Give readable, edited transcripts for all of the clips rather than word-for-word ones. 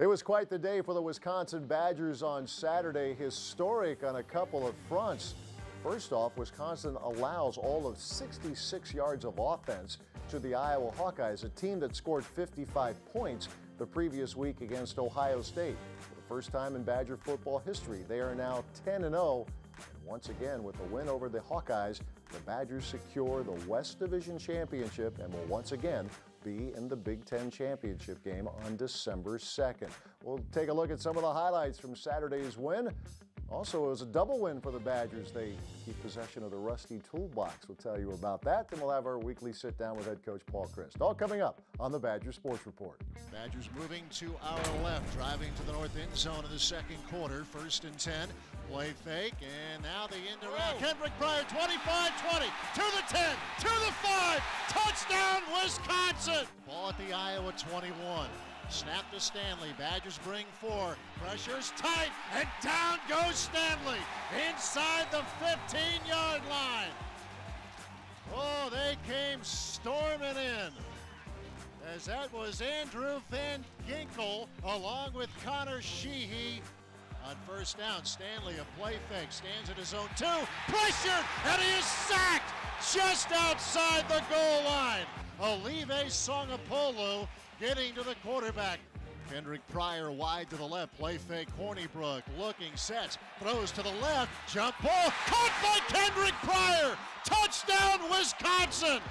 It was quite the day for the Wisconsin Badgers on Saturday, historic on a couple of fronts. First off, Wisconsin allows all of 66 yards of offense to the Iowa Hawkeyes, a team that scored 55 points the previous week against Ohio State. For the first time in Badger football history, they are now 10-0. And once again, with the win over the Hawkeyes, the Badgers secure the West Division Championship and will once again be in the Big Ten Championship game on December 2nd. We'll take a look at some of the highlights from Saturday's win. Also, it was a double win for the Badgers. They keep possession of the Rusty Toolbox. We'll tell you about that. Then we'll have our weekly sit-down with head coach Paul Chryst. All coming up on the Badger Sports Report. Badgers moving to our left, driving to the north end zone in the second quarter. 1st and 10, play fake, and now the indirect. Kendrick Pryor, 25-20, to the 10, to the 5, touchdown Wisconsin! Ball at the Iowa 21. Snap to Stanley. Badgers bring 4. Pressure's tight, and down goes Stanley inside the 15-yard line. Oh, they came storming in, as that was Andrew Van Ginkel along with Connor Sheehy. On 1st down, Stanley, a play fake, stands at his own 2, pressured, and he is sacked just outside the goal line. Olive Songapolu getting to the quarterback. Kendrick Pryor wide to the left, play fake, Hornibrook looking, sets, throws to the left, jump ball, caught by Kendrick Pryor, touchdown Wisconsin!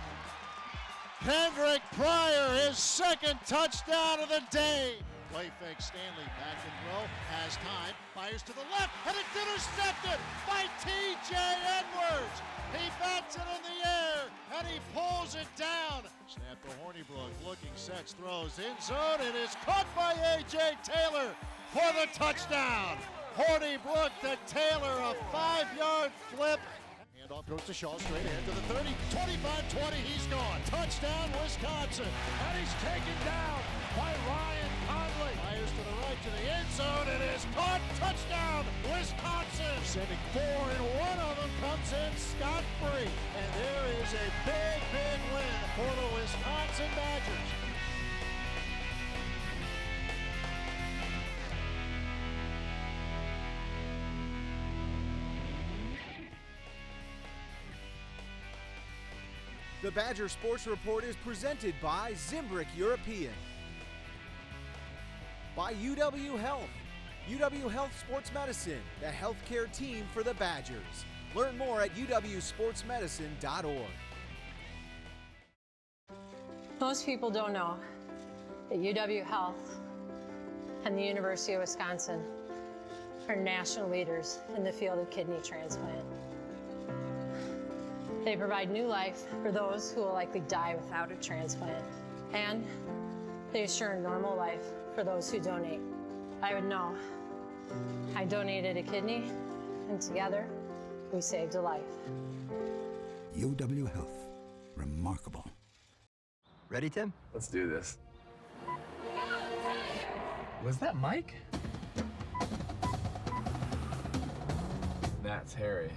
Kendrick Pryor, his 2nd touchdown of the day. Play fake, Stanley back and throw, has time, fires to the left, and it's intercepted by T.J. Edwards. He bats it in the air, and he pulls it down. Snap to Hornibrook, looking, sets, throws, end zone, and is caught by A.J. Taylor for the touchdown. Hornibrook to Taylor, a 5-yard flip. Handoff goes to Shaw, straight ahead to the 30, 25-20, he's gone. Touchdown, Wisconsin, and he's taken down by Ryan Conley. Fires to the right to the end zone, and is caught. Touchdown, Wisconsin. Sending 4, and one of them comes in scot-free. And there is a big, big win for the Wisconsin Badgers. The Badger Sports Report is presented by Zimbrick European, by UW Health, UW Health Sports Medicine, the healthcare team for the Badgers. Learn more at uwsportsmedicine.org. Most people don't know that UW Health and the University of Wisconsin are national leaders in the field of kidney transplant. They provide new life for those who will likely die without a transplant, and they assure a normal life for those who donate. I would know. I donated a kidney, and together, we saved a life. UW Health. Remarkable. Ready, Tim? Let's do this. Was that Mike? That's Harry.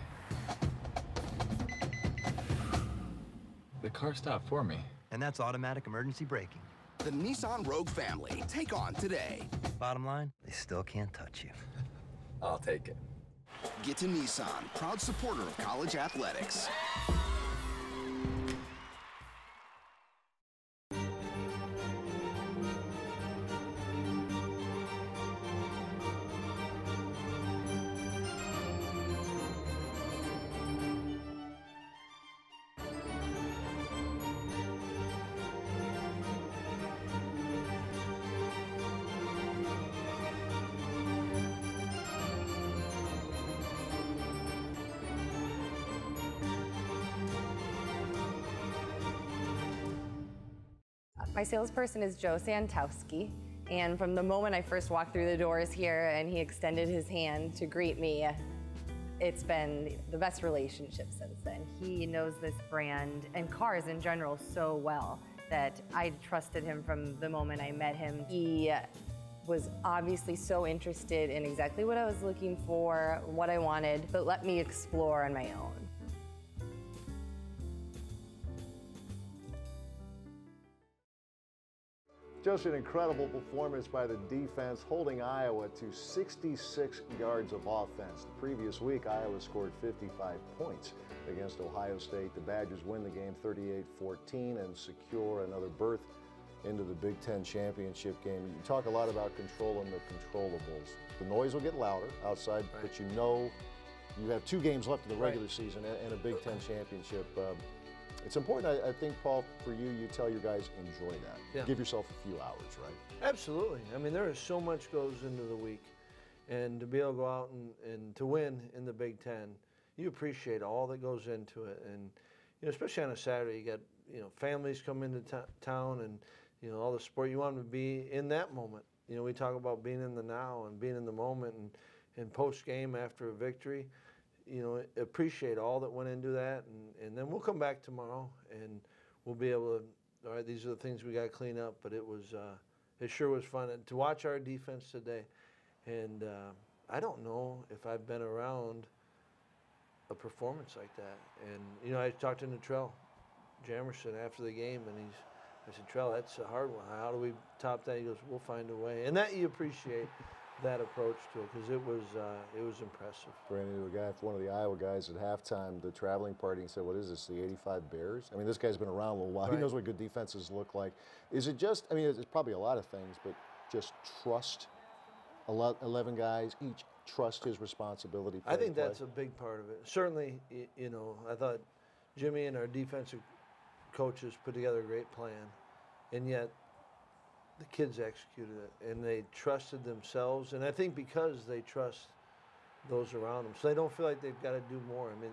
The car stopped for me. And that's automatic emergency braking. The Nissan Rogue family. Take on today. Bottom line, they still can't touch you. I'll take it. Get to Nissan, proud supporter of college athletics. My salesperson is Joe Santowski, and from the moment I first walked through the doors here and he extended his hand to greet me, it's been the best relationship since then. He knows this brand and cars in general so well that I trusted him from the moment I met him. He was obviously so interested in exactly what I was looking for, what I wanted, but let me explore on my own. Just an incredible performance by the defense, holding Iowa to 66 yards of offense. The previous week, Iowa scored 55 points against Ohio State. The Badgers win the game 38-14 and secure another berth into the Big Ten championship game. You talk a lot about controlling the controllables. The noise will get louder outside, right. but you know you have 2 games left in the regular season and a Big Ten championship. It's important, I think, Paul, for you, you tell your guys enjoy that. Yeah. Give yourself a few hours, right? Absolutely. I mean, there is so much goes into the week. And to be able to go out and to win in the Big Ten, you appreciate all that goes into it. And, you know, especially on a Saturday, you got, you know, families come into town and, you know, all the sport. You want them to be in that moment. You know, we talk about being in the now and being in the moment and post-game after a victory. You know, appreciate all that went into that, and then we'll come back tomorrow and we'll be able to, all right, these are the things we got to clean up, but it sure was fun to watch our defense today. And I don't know if I've been around a performance like that. And, you know, I talked to Natrell Jamerson after the game, and I said, Trell, that's a hard one. How do we top that? He goes, we'll find a way. And that you appreciate that approach to it, because it was impressive. Ran into a guy, one of the Iowa guys at halftime, the traveling party, and said, what is this, the 85 Bears? I mean, this guy's been around a little while. Right. He knows what good defenses look like. Is it just, I mean, it's probably a lot of things, but just trust 11 guys, each trust his responsibility. I think that's a big part of it. Certainly, you know, I thought Jimmy and our defensive coaches put together a great plan, and yet the kids executed it, and they trusted themselves, and I think because they trust those around them, so they don't feel like they've got to do more. I mean,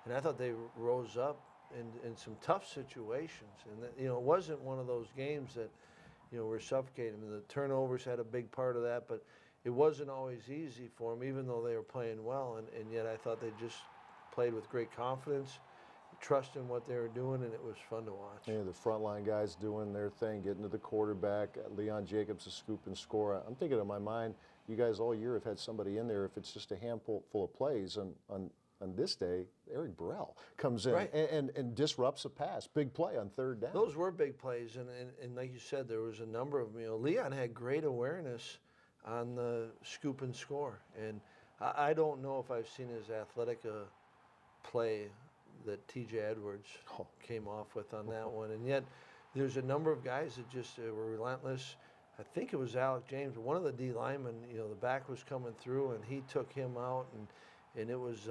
and I thought they rose up in some tough situations, and that, you know, it wasn't one of those games that, you know, were suffocating. I mean, the turnovers had a big part of that, but it wasn't always easy for them, even though they were playing well, and yet I thought they just played with great confidence, trust in what they were doing, and it was fun to watch. Yeah, the frontline guys doing their thing, getting to the quarterback. Leon Jacobs, a scoop and score. I'm thinking in my mind, you guys all year have had somebody in there, if it's just a handful full of plays. On this day, Eric Burrell comes in and disrupts a pass. Big play on 3rd down. Those were big plays, and like you said, there was a number of them. You know, Leon had great awareness on the scoop and score, and I don't know if I've seen his athletic play that T.J. Edwards came off with on that one. And yet there's a number of guys that just were relentless. I think it was Alec James, one of the D linemen, you know, the back was coming through and he took him out, and it was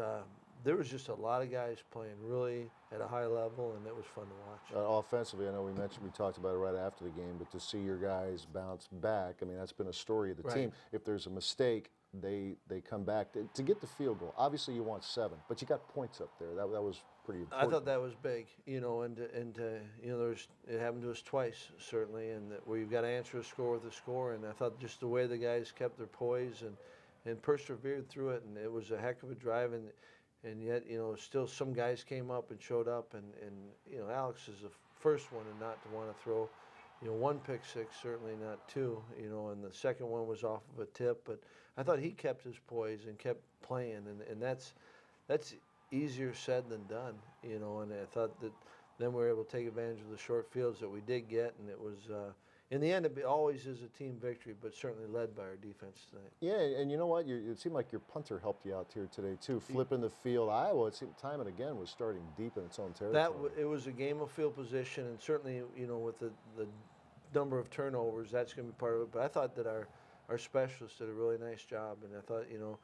there was just a lot of guys playing really at a high level, and it was fun to watch. Offensively, I know we talked about it right after the game, but to see your guys bounce back, I mean, that's been a story of the team. If there's a mistake, they come back to get the field goal. Obviously, you want 7, but you got points up there. That was pretty important. I thought that was big, you know, and you know, it happened to us twice, certainly, and where you've got to answer a score with a score. And I thought just the way the guys kept their poise and persevered through it, and it was a heck of a drive. And yet, you know, still some guys came up and showed up, and you know, Alex is the first one and not to want to throw, you know, 1 pick six, certainly not 2, you know, and the second one was off of a tip. But I thought he kept his poise and kept playing, and that's easier said than done, you know, and I thought that then we were able to take advantage of the short fields that we did get, and it was, in the end, it always is a team victory, but certainly led by our defense tonight. Yeah, and you know what? It seemed like your punter helped you out here today, too, flipping the field. Iowa, it seemed time and again, was starting deep in its own territory. It was a game of field position, and certainly, you know, with the number of turnovers, that's going to be part of it. But I thought that our specialists did a really nice job, and I thought, you know,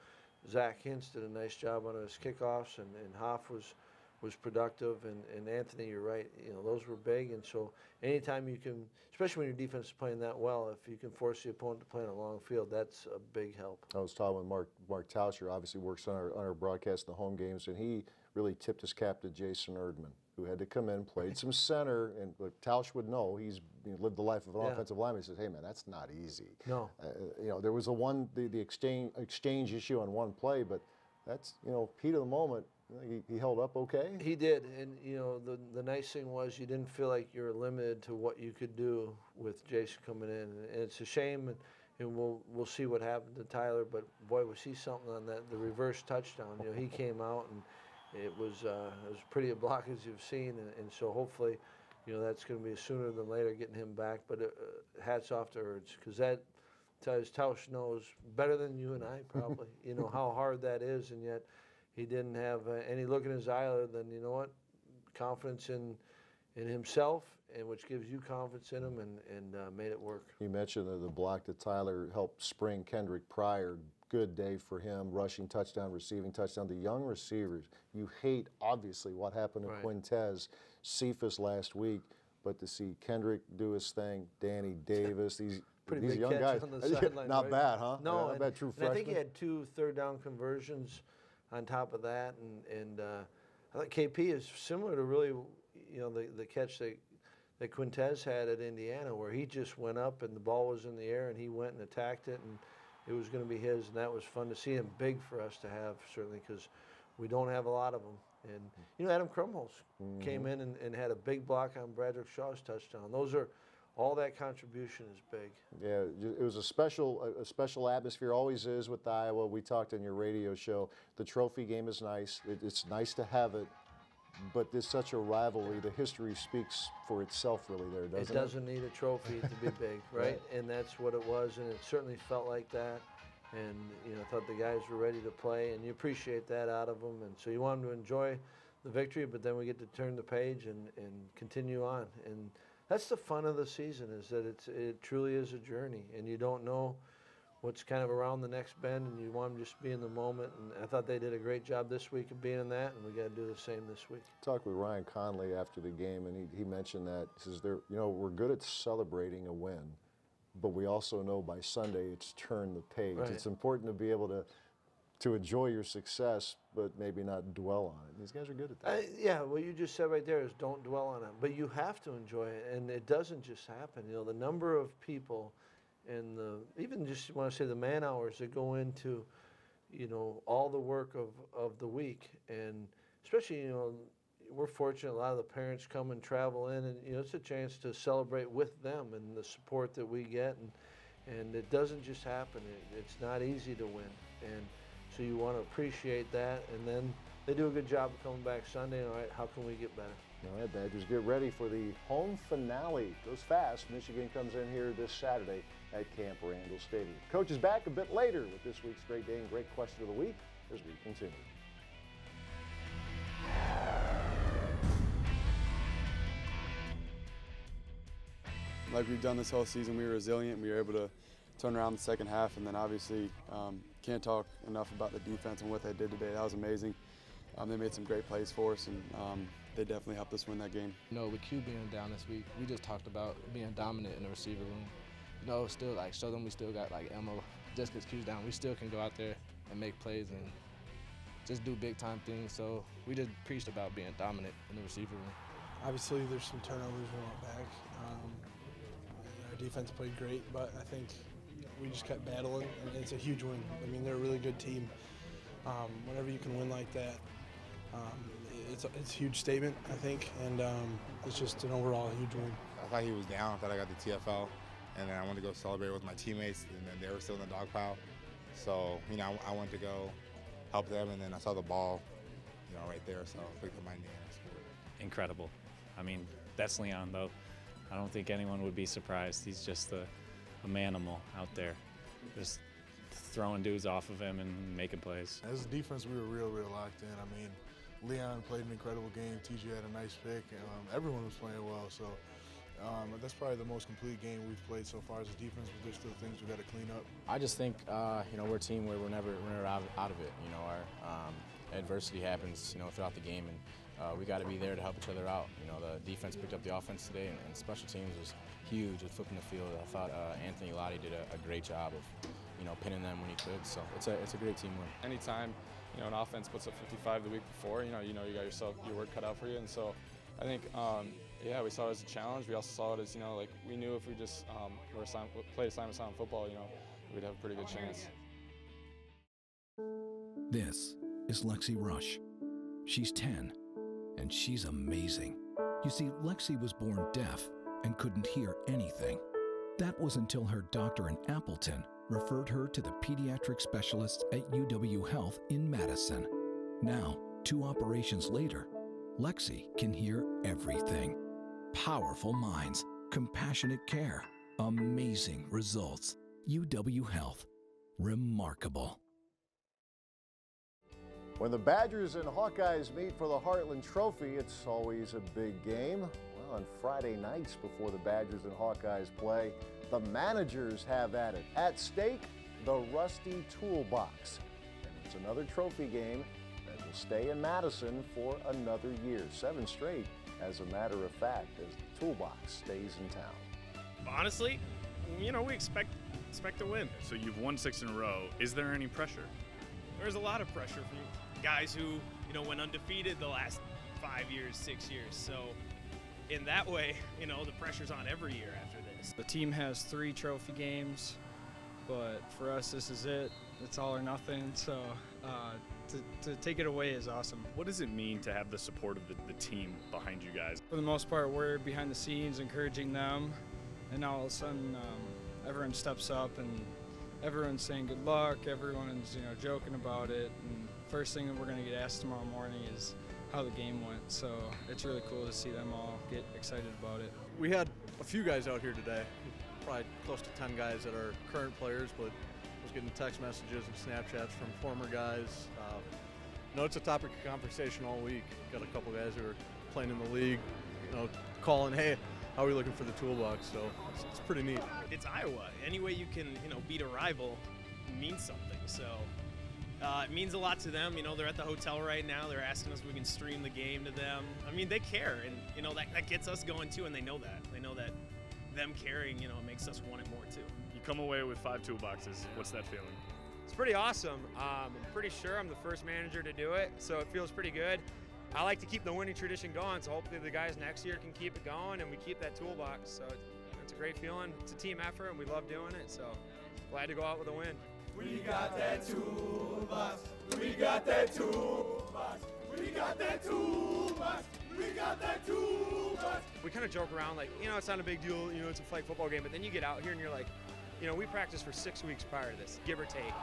Zach Hintz did a nice job on his kickoffs, and Hoff was productive, and Anthony, you're right, you know, those were big. And so anytime you can, especially when your defense is playing that well, if you can force the opponent to play in a long field, that's a big help. I was talking with Mark Tauscher, obviously works on our broadcast in the home games, and he really tipped his cap to Jason Erdman, who had to come in, played some center, and Tausch would know, he's lived the life of an offensive lineman. He says, hey man, that's not easy. No. You know, there was the exchange issue on one play, but that's, you know, heat of the moment. He held up okay? He did, and you know, the nice thing was you didn't feel like you were limited to what you could do with Jason coming in, and it's a shame, and we'll see what happened to Tyler, but boy, was he something on the reverse touchdown. You know, he came out, and it was pretty a block as you've seen, and so hopefully, you know, that's going to be sooner than later getting him back. But hats off to Ertz, because that, as Tausch knows better than you and I probably, you know, how hard that is, and yet he didn't have any look in his eye other than, you know what, confidence in himself, and which gives you confidence in him, and made it work. You mentioned the block that Tyler helped spring Kendrick Pryor. Good day for him, rushing touchdown, receiving touchdown. The young receivers, you hate, obviously, what happened to Quintez Cephas last week, but to see Kendrick do his thing, Danny Davis, these young guys, on the sideline, not bad, huh? No, not bad, true freshman. I think he had 2 third-down conversions on top of that, and I thought KP is similar to really, you know, the catch that Quintez had at Indiana, where he just went up and the ball was in the air and he went and attacked it, and it was going to be his, and that was fun to see him. Big for us to have, certainly, because we don't have a lot of them. And, you know, Adam Krumholz came in and had a big block on Bradrick Shaw's touchdown. Those are, all that contribution is big. Yeah, it was a special atmosphere, always is with Iowa. We talked on your radio show. The trophy game is nice. It's nice to have it, but there's such a rivalry. The history speaks for itself, really, there, doesn't it? It doesn't need a trophy to be big, right? And that's what it was, and it certainly felt like that. And, you know, I thought the guys were ready to play, and you appreciate that out of them. And so you want them to enjoy the victory, but then we get to turn the page and continue on. And that's the fun of the season, is that it truly is a journey, and you don't know what's kind of around the next bend, and you want them just to be in the moment. And I thought they did a great job this week of being in that, and we got to do the same this week. Talked with Ryan Conley after the game, and he mentioned that. He says, you know, we're good at celebrating a win, but we also know by Sunday it's turn the page. Right. It's important to be able to enjoy your success, but maybe not dwell on it. These guys are good at that. Yeah, what you just said right there is don't dwell on it, but you have to enjoy it, and it doesn't just happen. You know, the number of people and even just want to say the man hours that go into, you know, all the work of the week, and especially, you know, we're fortunate a lot of the parents come and travel in, and, you know, it's a chance to celebrate with them and the support that we get, and it doesn't just happen. It's not easy to win, and so you want to appreciate that, and then they do a good job of coming back Sunday. All right, how can we get better? All right, Badgers, get ready for the home finale. Goes fast. Michigan comes in here this Saturday at Camp Randall Stadium. Coach is back a bit later with this week's Great Day and Great Question of the Week as we continue. Like we've done this whole season, we were resilient. We were able to turn around the second half, and then obviously can't talk enough about the defense and what they did today. That was amazing. They made some great plays for us, and they definitely helped us win that game. You know, with Q being down this week, we just talked about being dominant in the receiver room. You know, still like show them we still got like ammo. Just because Q's down, we still can go out there and make plays and just do big time things. So we just preached about being dominant in the receiver room. Obviously, there's some turnovers we want back. Our defense played great, but I think we just kept battling, and it's a huge win. I mean, they're a really good team. Whenever you can win like that, it's a huge statement, I think, and it's just an overall huge win. I thought he was down. I thought I got the TFL, and then I wanted to go celebrate with my teammates, and then they were still in the dog pile. So, you know, I went to go help them, and then I saw the ball, you know, right there, so I picked up my knee and scored. Incredible. I mean, that's Leon, though. I don't think anyone would be surprised. He's just a manimal out there, just throwing dudes off of him and making plays. As a defense, we were real locked in. I mean, Leon played an incredible game. TJ had a nice pick. Everyone was playing well, so that's probably the most complete game we've played so far as a defense, but there's still things we've got to clean up. I just think, you know, we're a team where we're never out of it. You know, our adversity happens, you know, throughout the game, and we got to be there to help each other out. You know, the defense picked up the offense today, and special teams was huge at flipping the field. I thought Anthony Lotti did a great job of, you know, pinning them when he could. So it's a great team win. Anytime, you know, an offense puts up 55 the week before, you know you got your work cut out for you, and so I think, yeah, we saw it as a challenge. We also saw it as, you know, like we knew if we just played assignment football, you know, we'd have a pretty good chance. This is Lexi Rush. She's 10, and she's amazing. You see, Lexi was born deaf and couldn't hear anything. That was until her doctor in Appleton referred her to the pediatric specialists at UW Health in Madison. Now, 2 operations later, Lexi can hear everything. Powerful minds, compassionate care, amazing results. UW Health. Remarkable. When the Badgers and Hawkeyes meet for the Heartland Trophy, it's always a big game. Well, on Friday nights before the Badgers and Hawkeyes play, the managers have at it. At stake, the Rusty Toolbox. And it's another trophy game that will stay in Madison for another year. 7 straight, as a matter of fact, as the Toolbox stays in town. Honestly, you know, we expect to win. So you've won 6 in a row. Is there any pressure? There's a lot of pressure from guys who, you know, went undefeated the last 5 years, 6 years. So in that way, you know, the pressure's on every year after this. The team has 3 trophy games, but for us, this is it. It's all or nothing. So to take it away is awesome. What does it mean to have the support of the team behind you guys? For the most part, we're behind the scenes encouraging them, and now all of a sudden everyone steps up and everyone's saying good luck, everyone's, you know, joking about it, and first thing that we're going to get asked tomorrow morning is how the game went, so it's really cool to see them all get excited about it. We had a few guys out here today, probably close to 10 guys that are current players, but I was getting text messages and Snapchats from former guys. No, it's a topic of conversation all week. Got a couple guys who are playing in the league, you know, calling, hey, how are we looking for the toolbox? So it's pretty neat. It's Iowa. Any way you can, you know, beat a rival means something. So it means a lot to them. You know, they're at the hotel right now. They're asking us if we can stream the game to them. I mean, they care, and you know that gets us going too. And they know that. They know that them caring, you know, makes us want it more too. You come away with 5 toolboxes. What's that feeling? It's pretty awesome. I'm pretty sure I'm the first manager to do it, so it feels pretty good. I like to keep the winning tradition going, so hopefully the guys next year can keep it going and we keep that toolbox. So it's a great feeling. It's a team effort and we love doing it, so glad to go out with a win. We got that toolbox. We got that toolbox. We got that toolbox. We got that toolbox. We kind of joke around like, you know, it's not a big deal, you know, it's a flag football game, but then you get out here and you're like, you know, we practiced for 6 weeks prior to this, give or take.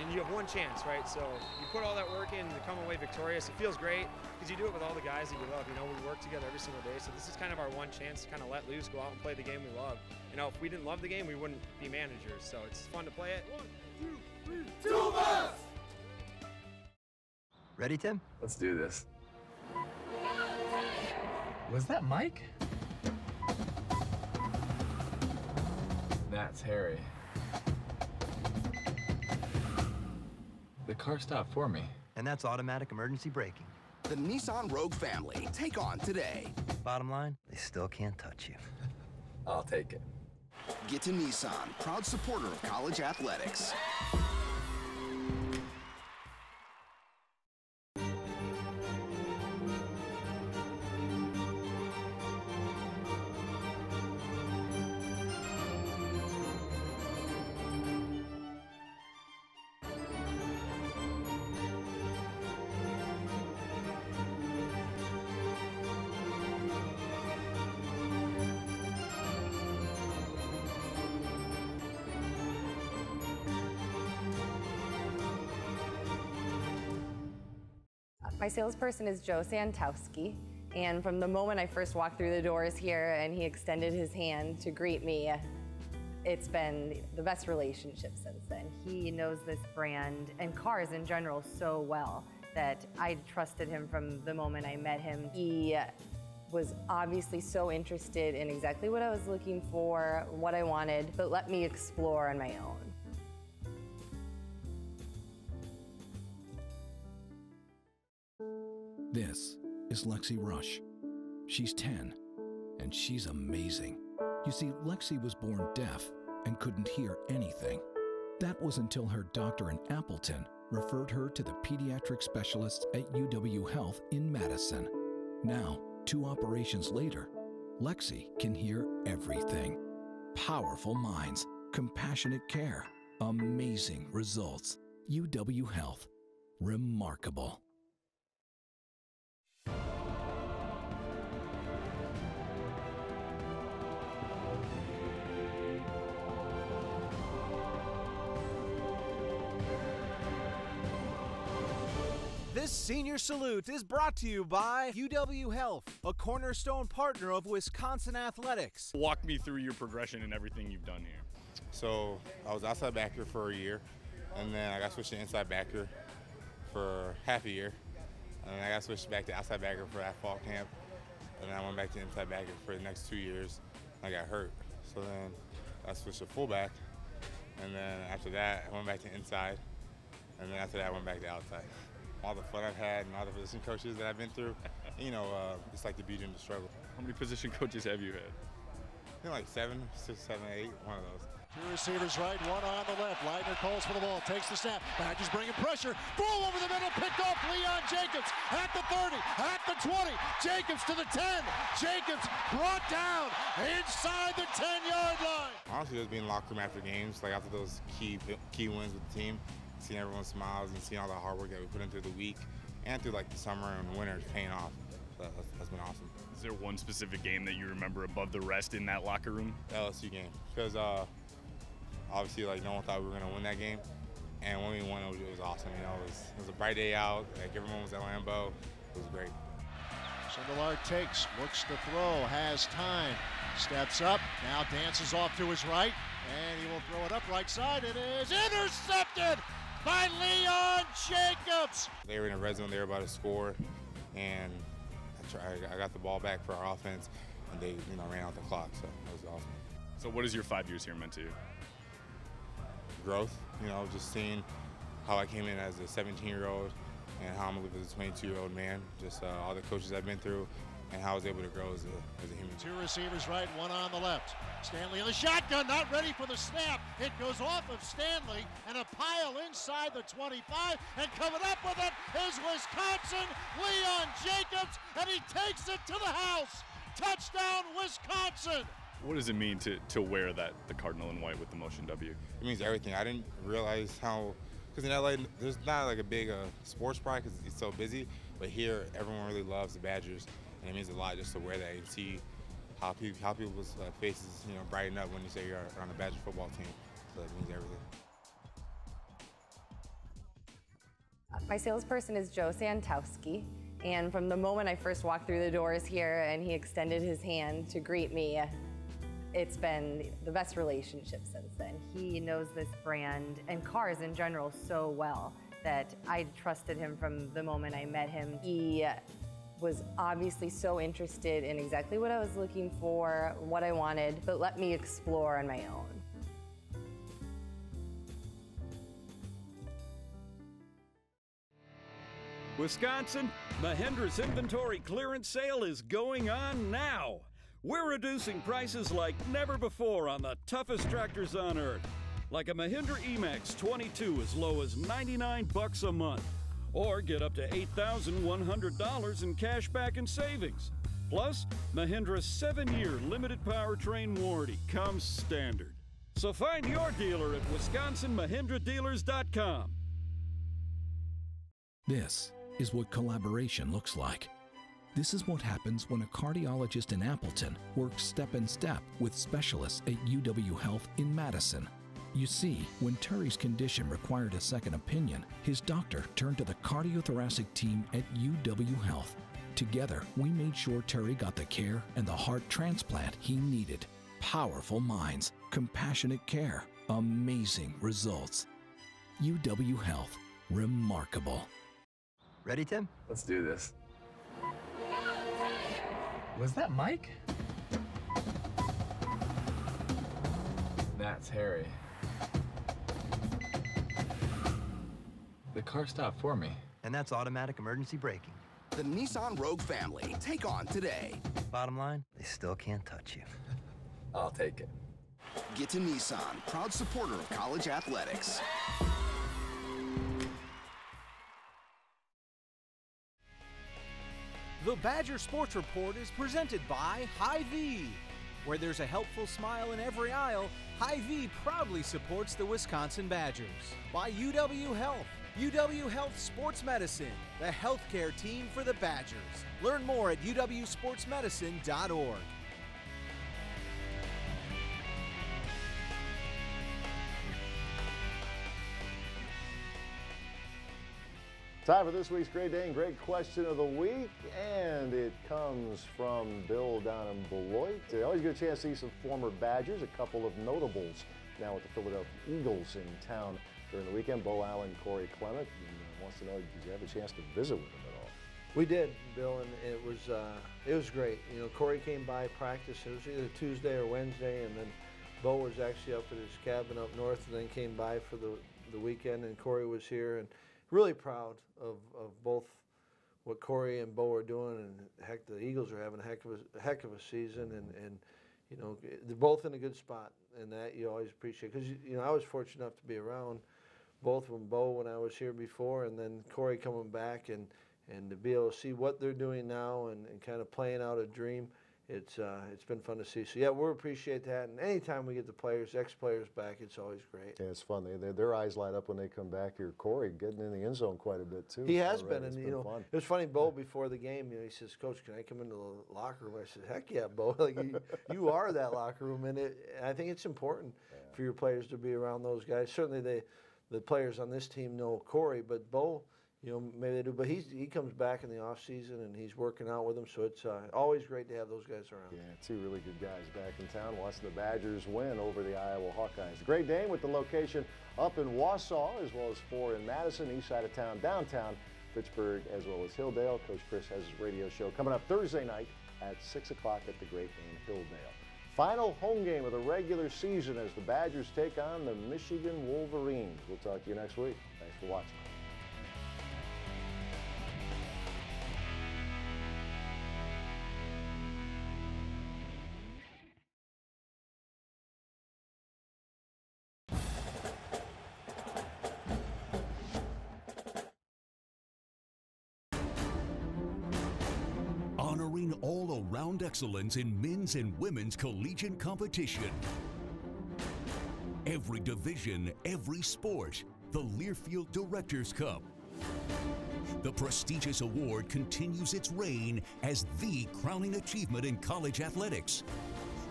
And you have one chance, right? So you put all that work in to come away victorious. It feels great because you do it with all the guys that you love. You know, we work together every single day. So this is kind of our one chance to kind of let loose, go out and play the game we love. You know, if we didn't love the game, we wouldn't be managers. So it's fun to play it. 1, 2, 3, Toolbox! Ready, Tim? Let's do this. Was that Mike? That's Harry. The car stopped for me. And that's automatic emergency braking. The Nissan Rogue family. Take on today. Bottom line, they still can't touch you. I'll take it. Get to Nissan, proud supporter of college athletics. My salesperson is Joe Santowski, and from the moment I first walked through the doors here and he extended his hand to greet me, it's been the best relationship since then. He knows this brand and cars in general so well that I trusted him from the moment I met him. He was obviously so interested in exactly what I was looking for, what I wanted, but let me explore on my own. This is Lexi Rush. She's 10, and she's amazing. You see, Lexi was born deaf and couldn't hear anything. That was until her doctor in Appleton referred her to the pediatric specialists at UW Health in Madison. Now, 2 operations later, Lexi can hear everything. Powerful minds, compassionate care, amazing results. UW Health. Remarkable. This senior salute is brought to you by UW Health, a cornerstone partner of Wisconsin Athletics. Walk me through your progression and everything you've done here. So I was outside backer for a year, and then I got switched to inside backer for half a year, and then I got switched back to outside backer for that fall camp, and then I went back to inside backer for the next 2 years. I got hurt, so then I switched to fullback, and then after that I went back to inside, and then after that I went back to outside. All the fun I've had and all the position coaches that I've been through, it's like the beauty and the struggle. How many position coaches have you had? I think like 7, 6, 7, 8, one of those. Two receivers right, one on the left. Leitner calls for the ball, takes the snap. Badgers bringing pressure. Throw over the middle, picked off Leon Jacobs at the 30, at the 20. Jacobs to the 10. Jacobs brought down inside the 10-yard line. Honestly, just being locked room after games, like after those key wins with the team, seeing everyone's smiles and seeing all the hard work that we put into the week and through like the summer and the winter is paying off. So that's been awesome. Is there one specific game that you remember above the rest in that locker room? The LSU game, because obviously, like, no one thought we were going to win that game. And when we won, it was awesome. It was a bright day out. Like, everyone was at Lambeau. It was great. Sindelar takes, looks to throw, has time, steps up, now dances off to his right, and he will throw it up right side. It is intercepted by Leon Jacobs. They were in a red zone. They were about to score, and I got the ball back for our offense, and they ran out the clock, so it was awesome. So what has your 5 years here meant to you? Growth, just seeing how I came in as a 17-year-old and how I'm going to live as a 22-year-old man, just all the coaches I've been through and how I was able to grow as a human. Two receivers right, one on the left. Stanley in the shotgun, not ready for the snap. It goes off of Stanley and a pile inside the 25, and coming up with it is Wisconsin, Leon Jacobs, and he takes it to the house. Touchdown, Wisconsin. What does it mean to wear the cardinal and white with the motion W? It means everything. I didn't realize how, because in LA, there's not like a big sports pride because it's so busy, but here everyone really loves the Badgers, and it means a lot just to wear that and see how people's faces brighten up when you say you're on a Badger football team. So it means everything. My salesperson is Joe Santowski, and from the moment I first walked through the doors here and he extended his hand to greet me, it's been the best relationship since then. He knows this brand and cars in general so well that I trusted him from the moment I met him. He was obviously so interested in exactly what I was looking for, what I wanted, but let me explore on my own. Wisconsin, Mahindra's inventory clearance sale is going on now. We're reducing prices like never before on the toughest tractors on earth. Like a Mahindra E-Max 22 as low as $99 a month. Or get up to $8,100 in cash back and savings. Plus, Mahindra's 7-year limited powertrain warranty comes standard. So find your dealer at WisconsinMahindraDealers.com. This is what collaboration looks like. This is what happens when a cardiologist in Appleton works step in step with specialists at UW Health in Madison. You see, when Terry's condition required a second opinion, his doctor turned to the cardiothoracic team at UW Health. Together, we made sure Terry got the care and the heart transplant he needed. Powerful minds, compassionate care, amazing results. UW Health, remarkable. Ready, Tim? Let's do this. Was that Mike? That's Harry. The car stopped for me. And that's automatic emergency braking. The Nissan Rogue family. Take on today. Bottom line, they still can't touch you. I'll take it. Get to Nissan, proud supporter of college athletics. The Badger Sports Report is presented by Hy-Vee. Where there's a helpful smile in every aisle, Hy-Vee proudly supports the Wisconsin Badgers. By UW Health. UW Health Sports Medicine, the healthcare team for the Badgers. Learn more at uwsportsmedicine.org. Time for this week's Great Dane Great Question of the Week, and it comes from Bill down in Beloit. Always get a chance to see some former Badgers, a couple of notables now with the Philadelphia Eagles in town during the weekend. Bo Allen, Corey Clement, wants to know, did you have a chance to visit with them at all? We did, Bill, and it was great. You know, Corey came by practice. It was either Tuesday or Wednesday, and then Bo was actually up at his cabin up north, and then came by for the weekend, and Corey was here, and really proud of both what Corey and Bo are doing, and heck, the Eagles are having a heck of a season, and you know, they're both in a good spot, and that you always appreciate, because you know, I was fortunate enough to be around both from Bo when I was here before, and then Corey coming back, and to be able to see what they're doing now, and kind of playing out a dream. It's been fun to see. So yeah, we appreciate that. And anytime we get the players, ex-players back, it's always great. Yeah, it's fun. Their eyes light up when they come back here. Corey getting in the end zone quite a bit too. He has been, and you know, fun. It was funny. Bo before the game, you know, he says, "Coach, can I come into the locker room?" I said, "Heck yeah, Bo! Like you are that locker room," and I think it's important for your players to be around those guys. Certainly, the players on this team know Corey, but Bo, you know, maybe they do, but he comes back in the off season and he's working out with them, so it's always great to have those guys around. Yeah, two really good guys back in town watching the Badgers win over the Iowa Hawkeyes. The Great Dane with the location up in Wausau, as well as 4 in Madison, east side of town, downtown, Fitchburg, as well as Hilldale. Coach Chryst has his radio show coming up Thursday night at 6 o'clock at the Great Dane Hilldale. Final home game of the regular season as the Badgers take on the Michigan Wolverines. We'll talk to you next week. Thanks for watching. Honoring all-around excellence in men's and women's collegiate competition. Every division, every sport, the Learfield Directors Cup. The prestigious award continues its reign as the crowning achievement in college athletics.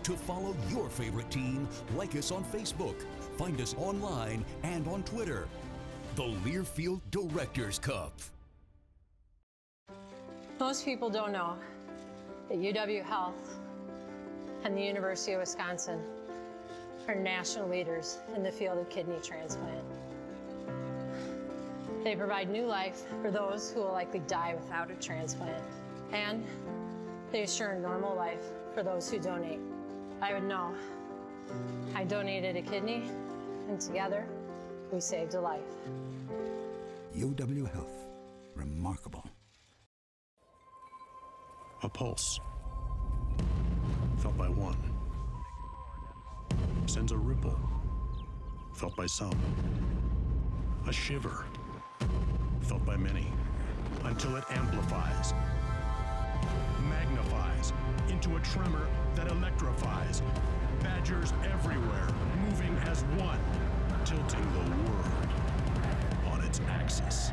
To follow your favorite team, like us on Facebook, find us online and on Twitter. The Learfield Directors Cup. Most people don't know that UW Health and the University of Wisconsin are national leaders in the field of kidney transplant. They provide new life for those who will likely die without a transplant, and they assure a normal life for those who donate. I would know. I donated a kidney, and together, we saved a life. UW Health. Remarkable. A pulse, felt by one, sends a ripple, felt by some. A shiver, felt by many, until it amplifies, magnifies into a tremor that electrifies. Badgers everywhere, moving as one, tilting the world on its axis.